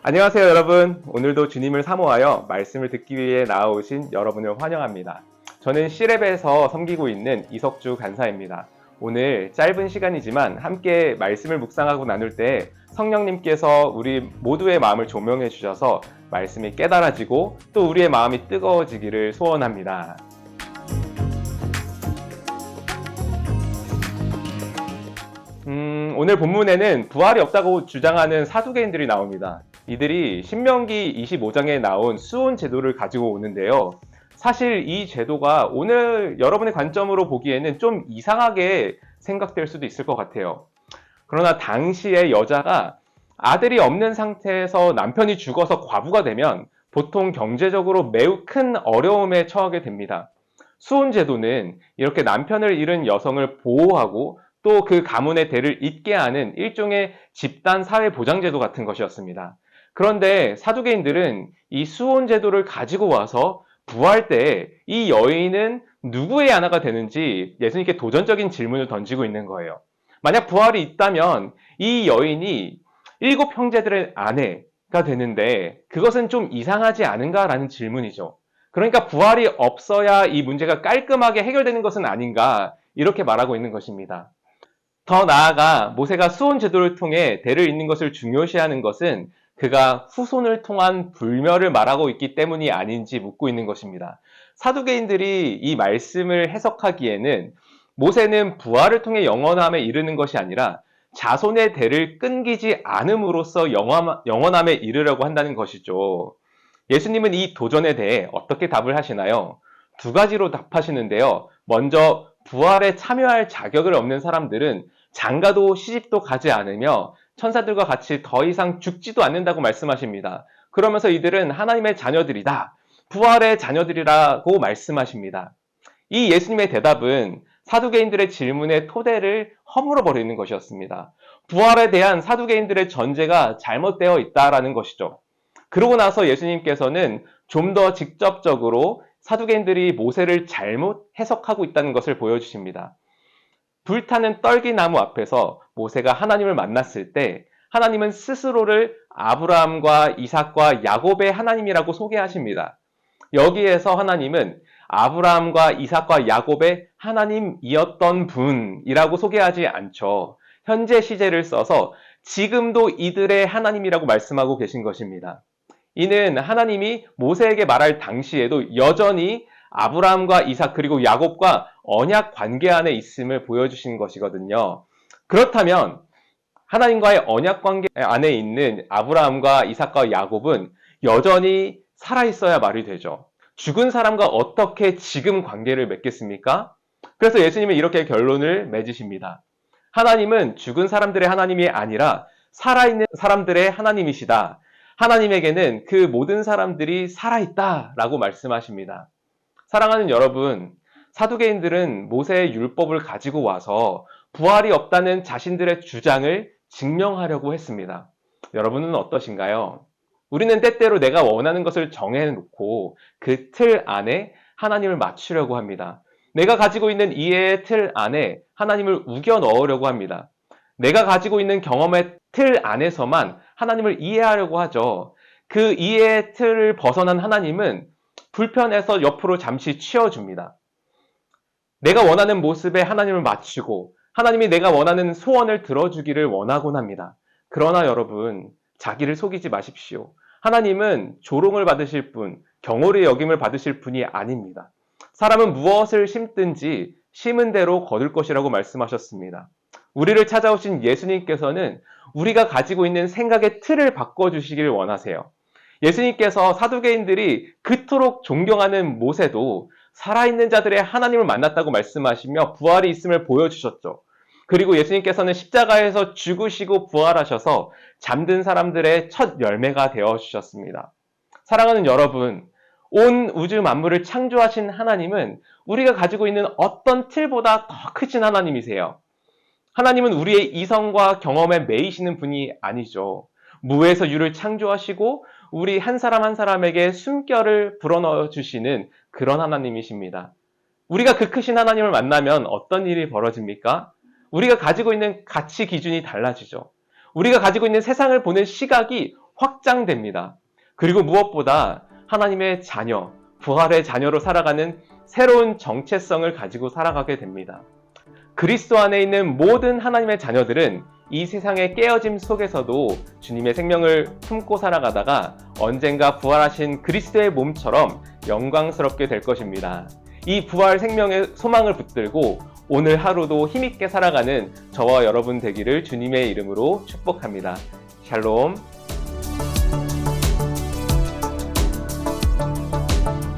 안녕하세요, 여러분. 오늘도 주님을 사모하여 말씀을 듣기 위해 나아오신 여러분을 환영합니다. 저는 C랩에서 섬기고 있는 이석주 간사입니다. 오늘 짧은 시간이지만 함께 말씀을 묵상하고 나눌 때 성령님께서 우리 모두의 마음을 조명해 주셔서 말씀이 깨달아지고 또 우리의 마음이 뜨거워지기를 소원합니다. 오늘 본문에는 부활이 없다고 주장하는 사두개인들이 나옵니다. 이들이 신명기 25장에 나온 수온 제도를 가지고 오는데요. 사실 이 제도가 오늘 여러분의 관점으로 보기에는 좀 이상하게 생각될 수도 있을 것 같아요. 그러나 당시에 여자가 아들이 없는 상태에서 남편이 죽어서 과부가 되면 보통 경제적으로 매우 큰 어려움에 처하게 됩니다. 수온 제도는 이렇게 남편을 잃은 여성을 보호하고 또 그 가문의 대를 잇게 하는 일종의 집단 사회 보장 제도 같은 것이었습니다. 그런데 사두개인들은 이 수혼 제도를 가지고 와서 부활 때 이 여인은 누구의 아내가 되는지 예수님께 도전적인 질문을 던지고 있는 거예요. 만약 부활이 있다면 이 여인이 7 형제들의 아내가 되는데 그것은 좀 이상하지 않은가라는 질문이죠. 그러니까 부활이 없어야 이 문제가 깔끔하게 해결되는 것은 아닌가 이렇게 말하고 있는 것입니다. 더 나아가 모세가 수혼 제도를 통해 대를 잇는 것을 중요시하는 것은 그가 후손을 통한 불멸을 말하고 있기 때문이 아닌지 묻고 있는 것입니다. 사두개인들이 이 말씀을 해석하기에는 모세는 부활을 통해 영원함에 이르는 것이 아니라 자손의 대를 끊기지 않음으로써 영원함에 이르려고 한다는 것이죠. 예수님은 이 도전에 대해 어떻게 답을 하시나요? 2가지로 답하시는데요. 먼저 부활에 참여할 자격을 없는 사람들은 장가도 시집도 가지 않으며 천사들과 같이 더 이상 죽지도 않는다고 말씀하십니다. 그러면서 이들은 하나님의 자녀들이다. 부활의 자녀들이라고 말씀하십니다. 이 예수님의 대답은 사두개인들의 질문의 토대를 허물어 버리는 것이었습니다. 부활에 대한 사두개인들의 전제가 잘못되어 있다라는 것이죠. 그러고 나서 예수님께서는 좀 더 직접적으로 사두개인들이 모세를 잘못 해석하고 있다는 것을 보여주십니다. 불타는 떨기나무 앞에서 모세가 하나님을 만났을 때 하나님은 스스로를 아브라함과 이삭과 야곱의 하나님이라고 소개하십니다. 여기에서 하나님은 아브라함과 이삭과 야곱의 하나님이었던 분이라고 소개하지 않죠. 현재 시제를 써서 지금도 이들의 하나님이라고 말씀하고 계신 것입니다. 이는 하나님이 모세에게 말할 당시에도 여전히 아브라함과 이삭 그리고 야곱과 언약 관계 안에 있음을 보여주신 것이거든요. 그렇다면 하나님과의 언약 관계 안에 있는 아브라함과 이삭과 야곱은 여전히 살아있어야 말이 되죠. 죽은 사람과 어떻게 지금 관계를 맺겠습니까? 그래서 예수님은 이렇게 결론을 맺으십니다. 하나님은 죽은 사람들의 하나님이 아니라 살아있는 사람들의 하나님이시다. 하나님에게는 그 모든 사람들이 살아있다라고 말씀하십니다. 사랑하는 여러분, 사두개인들은 모세의 율법을 가지고 와서 부활이 없다는 자신들의 주장을 증명하려고 했습니다. 여러분은 어떠신가요? 우리는 때때로 내가 원하는 것을 정해놓고 그 틀 안에 하나님을 맞추려고 합니다. 내가 가지고 있는 이해의 틀 안에 하나님을 우겨 넣으려고 합니다. 내가 가지고 있는 경험의 틀 안에서만 하나님을 이해하려고 하죠. 그 이해의 틀을 벗어난 하나님은 불편해서 옆으로 잠시 치워줍니다. 내가 원하는 모습에 하나님을 맞추고 하나님이 내가 원하는 소원을 들어주기를 원하곤 합니다. 그러나 여러분, 자기를 속이지 마십시오. 하나님은 조롱을 받으실 분, 경홀의 여김을 받으실 분이 아닙니다. 사람은 무엇을 심든지 심은 대로 거둘 것이라고 말씀하셨습니다. 우리를 찾아오신 예수님께서는 우리가 가지고 있는 생각의 틀을 바꿔주시길 원하세요. 예수님께서 사두개인들이 그토록 존경하는 모세도 살아있는 자들의 하나님을 만났다고 말씀하시며 부활이 있음을 보여주셨죠. 그리고 예수님께서는 십자가에서 죽으시고 부활하셔서 잠든 사람들의 첫 열매가 되어주셨습니다. 사랑하는 여러분, 온 우주 만물을 창조하신 하나님은 우리가 가지고 있는 어떤 틀보다 더 크신 하나님이세요. 하나님은 우리의 이성과 경험에 매이시는 분이 아니죠. 무에서 유를 창조하시고 우리 한 사람 한 사람에게 숨결을 불어넣어 주시는 그런 하나님이십니다. 우리가 그 크신 하나님을 만나면 어떤 일이 벌어집니까? 우리가 가지고 있는 가치 기준이 달라지죠. 우리가 가지고 있는 세상을 보는 시각이 확장됩니다. 그리고 무엇보다 하나님의 자녀, 부활의 자녀로 살아가는 새로운 정체성을 가지고 살아가게 됩니다. 그리스도 안에 있는 모든 하나님의 자녀들은 이 세상의 깨어짐 속에서도 주님의 생명을 품고 살아가다가 언젠가 부활하신 그리스도의 몸처럼 영광스럽게 될 것입니다. 이 부활 생명의 소망을 붙들고 오늘 하루도 힘있게 살아가는 저와 여러분 되기를 주님의 이름으로 축복합니다. 샬롬.